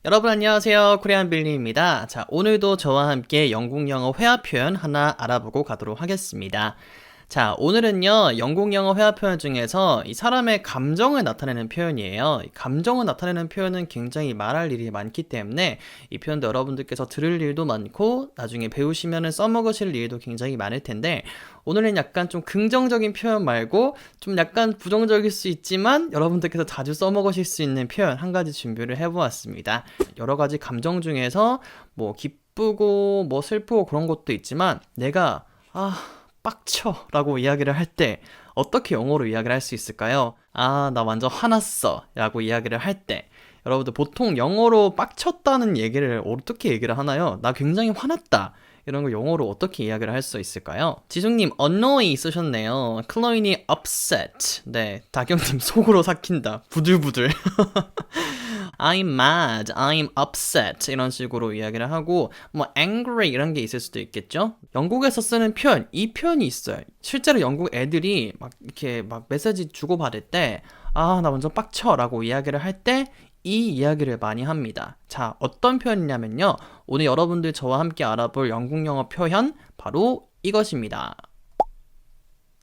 여러분 안녕하세요. 코리안 빌리입니다. 자, 오늘도 저와 함께 영국 영어 회화 표현 하나 알아보고 가도록 하겠습니다. 자, 오늘은요, 영국 영어 회화 표현 중에서 이 사람의 감정을 나타내는 표현이에요. 이 감정을 나타내는 표현은 굉장히 말할 일이 많기 때문에 이 표현도 여러분들께서 들을 일도 많고 나중에 배우시면은 써먹으실 일도 굉장히 많을 텐데 오늘은 약간 좀 긍정적인 표현 말고 좀 약간 부정적일 수 있지만 여러분들께서 자주 써먹으실 수 있는 표현 한 가지 준비를 해보았습니다. 여러 가지 감정 중에서 뭐 기쁘고 뭐 슬프고 그런 것도 있지만 내가 빡쳐 라고 이야기를 할 때 어떻게 영어로 이야기를 할 수 있을까요? 나 완전 화났어 라고 이야기를 할 때 여러분들 보통 영어로 빡쳤다는 얘기를 어떻게 얘기를 하나요? 나 굉장히 화났다 이런 거 영어로 어떻게 이야기를 할 수 있을까요? 지숙님 annoy 쓰셨네요. 클로인이 upset. 네, 다경님 속으로 삭힌다. 부들부들. I'm mad, I'm upset 이런 식으로 이야기를 하고 뭐 angry 이런 게 있을 수도 있겠죠. 영국에서 쓰는 표현, 이 표현이 있어요. 실제로 영국 애들이 막 이렇게 막 메시지 주고받을 때 나 완전 빡쳐 라고 이야기를 할 때 이 이야기를 많이 합니다. 자, 어떤 표현이냐면요. 오늘 여러분들 저와 함께 알아볼 영국 영어 표현 바로 이것입니다.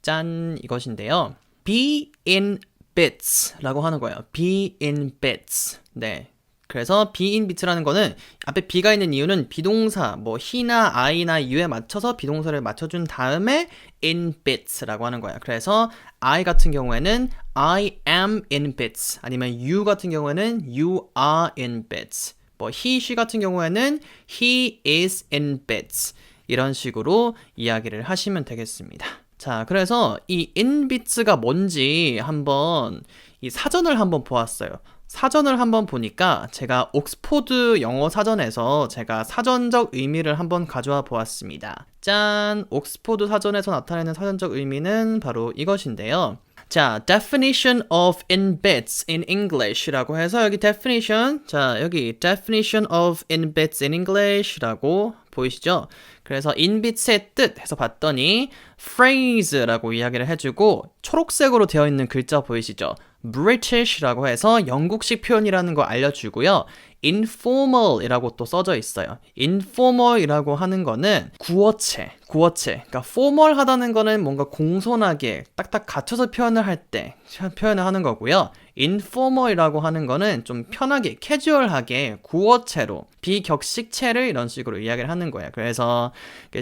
짠, 이것인데요. be in bits 라고 하는 거예요. be in bits. 네. 그래서 be in bits라는 거는 앞에 be가 있는 이유는 비동사 뭐 he나 I나 you에 맞춰서 비동사를 맞춰준 다음에 in bits라고 하는 거예요. 그래서 I 같은 경우에는 I am in bits 아니면 you 같은 경우에는 you are in bits 뭐 he, she 같은 경우에는 he is in bits 이런 식으로 이야기를 하시면 되겠습니다. 자, 그래서 이 in bits가 뭔지 한번 이 사전을 한번 보았어요. 사전을 한번 보니까 제가 옥스포드 영어 사전에서 제가 사전적 의미를 한번 가져와 보았습니다. 짠! 옥스포드 사전에서 나타내는 사전적 의미는 바로 이것인데요. 자, definition of in bits in English라고 해서 여기 definition, 자, 여기 definition of in bits in English라고 보이시죠? 그래서 in bits의 뜻 해서 봤더니 phrase라고 이야기를 해주고 초록색으로 되어 있는 글자 보이시죠? British라고 해서 영국식 표현이라는 거 알려주고요. informal이라고 또 써져 있어요. informal이라고 하는 거는 구어체. 그러니까 formal하다는 거는 뭔가 공손하게 딱딱 갖춰서 표현을 할 때 표현을 하는 거고요. informal이라고 하는 거는 좀 편하게 캐주얼하게 구어체로 비격식체를 이런 식으로 이야기를 하는 거예요. 그래서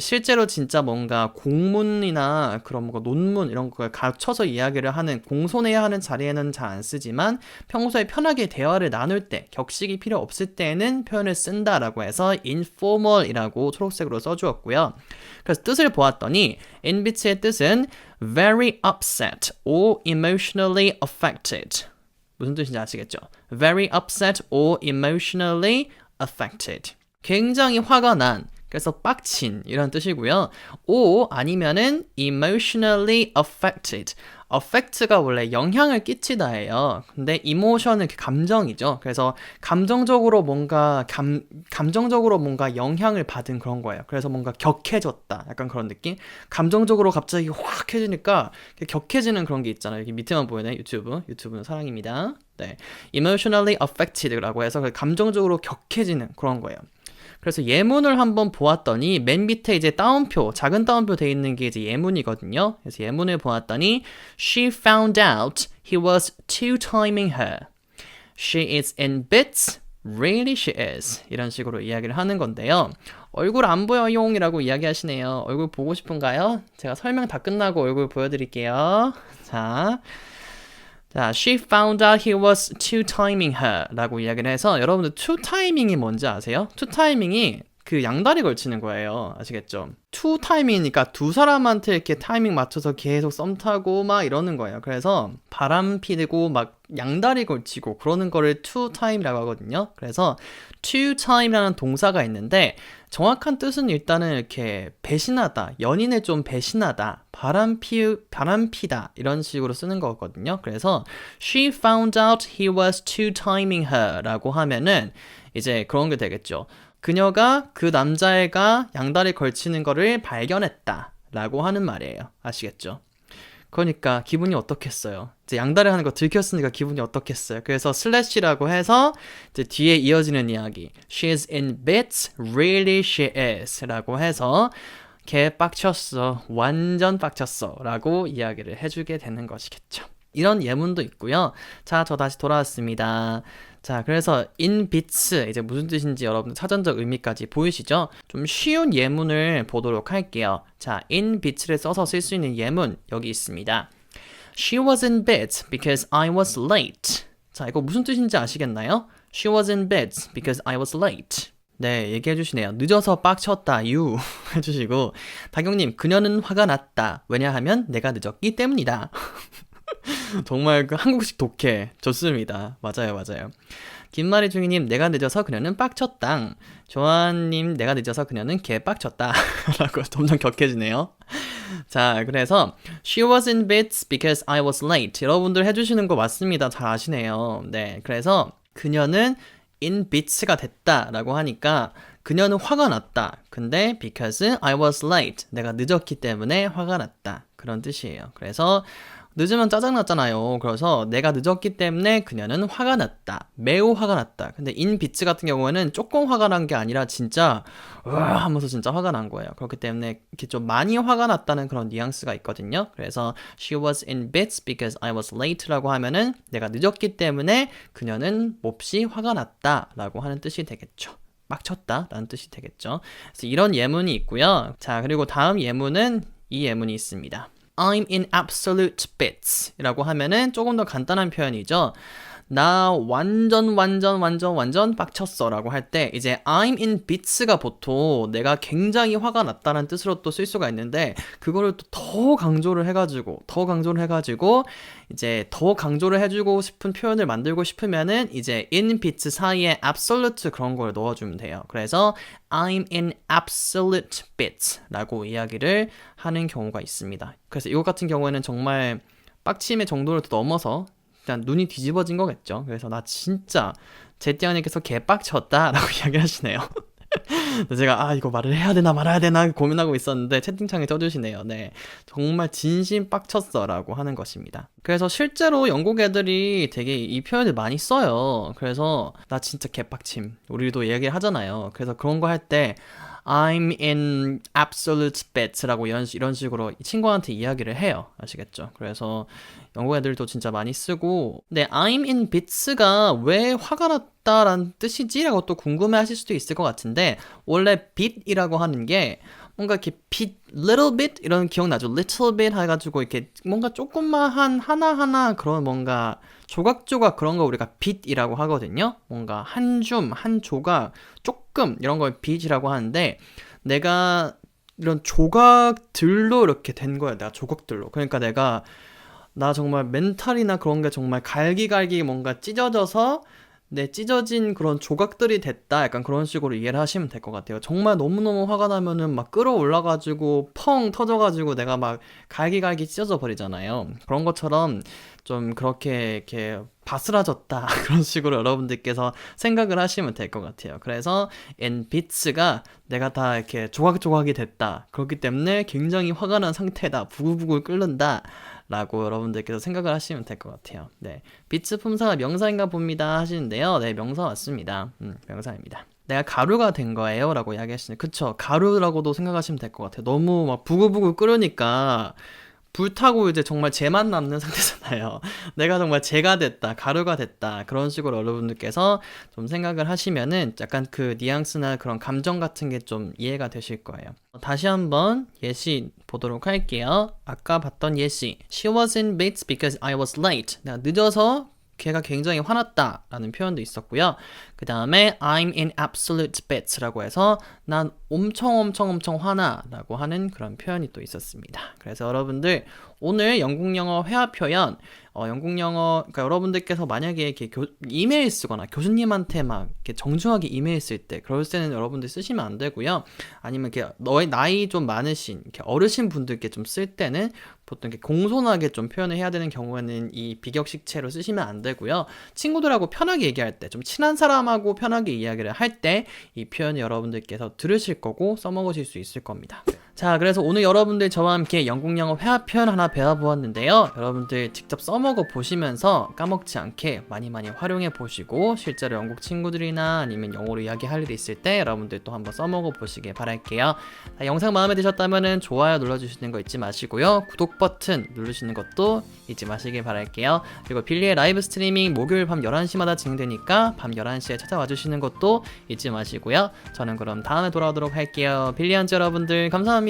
실제로 진짜 뭔가 공문이나 그런 뭔가 논문 이런 걸 갖춰서 이야기를 하는 공손해야 하는 자리에는 잘 안 쓰지만 평소에 편하게 대화를 나눌 때 격식이 필요 없을 때에는 표현을 쓴다라고 해서 informal이라고 초록색으로 써주었고요. 그래서 뜻을 보았더니 in bits의 뜻은 very upset or emotionally affected. 무슨 뜻인지 아시겠죠? Very upset or emotionally affected. 굉장히 화가 난, 그래서 빡친 이런 뜻이고요. or 아니면은 emotionally affected. affect가 원래 영향을 끼치다예요. 근데 emotion은 감정이죠. 그래서 감정적으로 뭔가 감정적으로 뭔가 영향을 받은 그런 거예요. 그래서 뭔가 격해졌다. 약간 그런 느낌? 감정적으로 갑자기 확 해지니까 격해지는 그런 게 있잖아요. 여기 밑에만 보이네. 유튜브는 사랑입니다. 네. emotionally affected라고 해서 감정적으로 격해지는 그런 거예요. 그래서 예문을 한번 보았더니 맨 밑에 이제 따옴표, 작은 따옴표 돼 있는 게 이제 예문이거든요. 그래서 예문을 보았더니 She found out he was two-timing her. She is in bits. Really she is. 이런 식으로 이야기를 하는 건데요. 얼굴 안 보여용이라고 이야기하시네요. 얼굴 보고 싶은가요? 제가 설명 다 끝나고 얼굴 보여드릴게요. 자, she found out he was two-timing her 라고 이야기를 해서 여러분들 two-timing이 뭔지 아세요? two-timing이 그 양다리 걸치는 거예요. 아시겠죠? two-timing이니까 두 사람한테 이렇게 타이밍 맞춰서 계속 썸 타고 막 이러는 거예요. 그래서 바람 피고 막 양다리 걸치고 그러는 거를 two-time이라고 하거든요. 그래서 two-time이라는 동사가 있는데 정확한 뜻은 일단은 이렇게 배신하다, 연인을 좀 배신하다, 바람피다 이런 식으로 쓰는 거거든요. 그래서 she found out he was two-timing her 라고 하면은 이제 그런 게 되겠죠. 그녀가 그 남자애가 양다리 걸치는 거를 발견했다 라고 하는 말이에요. 아시겠죠? 그러니까 기분이 어떻겠어요? 이제 양다리 하는 거 들켰으니까 기분이 어떻겠어요? 그래서 슬래시라고 해서 이제 뒤에 이어지는 이야기 She's in bits, really she is 라고 해서 걔 빡쳤어, 완전 빡쳤어 라고 이야기를 해주게 되는 것이겠죠. 이런 예문도 있고요. 자, 저 다시 돌아왔습니다. 자, 그래서 in bits 이제 무슨 뜻인지 여러분 사전적 의미까지 보이시죠? 좀 쉬운 예문을 보도록 할게요. 자, in bits를 써서 쓸 수 있는 예문 여기 있습니다. She was in bits because I was late. 자, 이거 무슨 뜻인지 아시겠나요? She was in bits because I was late. 네, 얘기해 주시네요. 늦어서 빡쳤다, 유 해주시고 다경님, 그녀는 화가 났다. 왜냐하면 내가 늦었기 때문이다. 정말 그 한국식 독해 좋습니다. 맞아요. 김마리 중이님, 내가 늦어서 그녀는 빡쳤당. 조한님, 내가 늦어서 그녀는 개 빡쳤다. 라고 점점 격해지네요. 자, 그래서 She was in bits because I was late. 여러분들 해주시는 거 맞습니다. 잘 아시네요. 네, 그래서 그녀는 in bits가 됐다 라고 하니까 그녀는 화가 났다. 근데 because I was late. 내가 늦었기 때문에 화가 났다. 그런 뜻이에요. 그래서 늦으면 짜증났잖아요. 그래서 내가 늦었기 때문에 그녀는 화가 났다. 매우 화가 났다. 근데 in bits 같은 경우에는 조금 화가 난 게 아니라 진짜 하면서 진짜 화가 난 거예요. 그렇기 때문에 이렇게 좀 많이 화가 났다는 그런 뉘앙스가 있거든요. 그래서 she was in bits because I was late라고 하면은 내가 늦었기 때문에 그녀는 몹시 화가 났다 라고 하는 뜻이 되겠죠. 빡쳤다 라는 뜻이 되겠죠. 그래서 이런 예문이 있고요. 자, 그리고 다음 예문은 이 예문이 있습니다. I'm in absolute bits 이라고 하면은 조금 더 간단한 표현이죠. 나 완전 빡쳤어 라고 할 때 이제 I'm in bits가 보통 내가 굉장히 화가 났다는 뜻으로 또 쓸 수가 있는데 그거를 또 더 강조를 해가지고 이제 더 강조를 해주고 싶은 표현을 만들고 싶으면은 이제 in bits 사이에 absolute 그런 걸 넣어주면 돼요. 그래서 I'm in absolute bits 라고 이야기를 하는 경우가 있습니다. 그래서 이것 같은 경우에는 정말 빡침의 정도를 더 넘어서 일단 눈이 뒤집어진 거겠죠. 그래서 나 진짜 제띠아님께서 개빡쳤다 라고 이야기하시네요. 제가 이거 말을 해야 되나 말아야 되나 고민하고 있었는데 채팅창에 써주시네요. 네, 정말 진심 빡쳤어 라고 하는 것입니다. 그래서 실제로 영국 애들이 되게 이 표현을 많이 써요. 그래서 나 진짜 개빡침 우리도 얘기를 하잖아요. 그래서 그런 거 할 때 I'm in absolute bits라고 이런 식으로 친구한테 이야기를 해요. 아시겠죠? 그래서 영국 애들도 진짜 많이 쓰고 근데 I'm in bits가 왜 화가 났다라는 뜻이지? 라고 또 궁금해 하실 수도 있을 것 같은데 원래 bit이라고 하는 게 뭔가 이렇게 bit, little bit 이런 기억나죠? little bit 해가지고 이렇게 뭔가 조금만 하나하나 그런 뭔가 조각조각 그런 거 우리가 bit이라고 하거든요. 뭔가 한 줌, 한 조각, 조금 이런 걸 bit이라고 하는데 내가 이런 조각들로 이렇게 된 거야. 내가 조각들로. 그러니까 나 정말 멘탈이나 그런 게 정말 갈기갈기 뭔가 찢어져서 내 찢어진 그런 조각들이 됐다. 약간 그런 식으로 이해를 하시면 될 것 같아요. 정말 너무너무 화가 나면은 막 끌어올라가지고 펑 터져가지고 내가 막 갈기갈기 찢어져 버리잖아요. 그런 것처럼 좀 그렇게 이렇게 바스라졌다. 그런 식으로 여러분들께서 생각을 하시면 될 것 같아요. 그래서 in bits가 내가 다 이렇게 조각조각이 됐다. 그렇기 때문에 굉장히 화가 난 상태다. 부글부글 끓는다. 라고 여러분들께서 생각을 하시면 될 것 같아요. 네, 비츠 품사가 명사인가 봅니다 하시는데요. 네, 명사 맞습니다. 명사입니다. 내가 가루가 된 거예요 라고 이야기하시는 그쵸, 가루라고도 생각하시면 될 것 같아요. 너무 막 부글부글 끓으니까 불타고 이제 정말 재만 남는 상태잖아요. 내가 정말 재가 됐다, 가루가 됐다 그런 식으로 여러분들께서 좀 생각을 하시면은 약간 그 뉘앙스나 그런 감정 같은 게 좀 이해가 되실 거예요. 다시 한번 예시 보도록 할게요. 아까 봤던 예시 She was in bits because I was late. 내가 늦어서 걔가 굉장히 화났다 라는 표현도 있었고요. 그 다음에 I'm in absolute bits 라고 해서 난 엄청 화나 라고 하는 그런 표현이 또 있었습니다. 그래서 여러분들 오늘 영국 영어 회화 표현 영국 영어 그러니까 여러분들께서 만약에 이렇게 이메일 쓰거나 교수님한테 막 이렇게 정중하게 이메일 쓸 때 그럴 때는 여러분들 쓰시면 안 되고요. 아니면 이렇게 너의 나이 좀 많으신 이렇게 어르신 분들께 좀 쓸 때는 보통 이렇게 공손하게 좀 표현을 해야 되는 경우에는 이 비격식체로 쓰시면 안 되고요. 친구들하고 편하게 얘기할 때 좀 친한 사람하고 편하게 이야기를 할 때 이 표현을 여러분들께서 들으실 거고 써먹으실 수 있을 겁니다. 자, 그래서 오늘 여러분들 저와 함께 영국 영어 회화 표현 하나 배워보았는데요. 여러분들 직접 써먹어 보시면서 까먹지 않게 많이 활용해 보시고 실제로 영국 친구들이나 아니면 영어로 이야기할 일이 있을 때 여러분들 또 한번 써먹어 보시길 바랄게요. 자, 영상 마음에 드셨다면 좋아요 눌러주시는 거 잊지 마시고요. 구독 버튼 누르시는 것도 잊지 마시길 바랄게요. 그리고 빌리의 라이브 스트리밍 목요일 밤 11시마다 진행되니까 밤 11시에 찾아와 주시는 것도 잊지 마시고요. 저는 그럼 다음에 돌아오도록 할게요. 빌리 한즈 여러분들 감사합니다.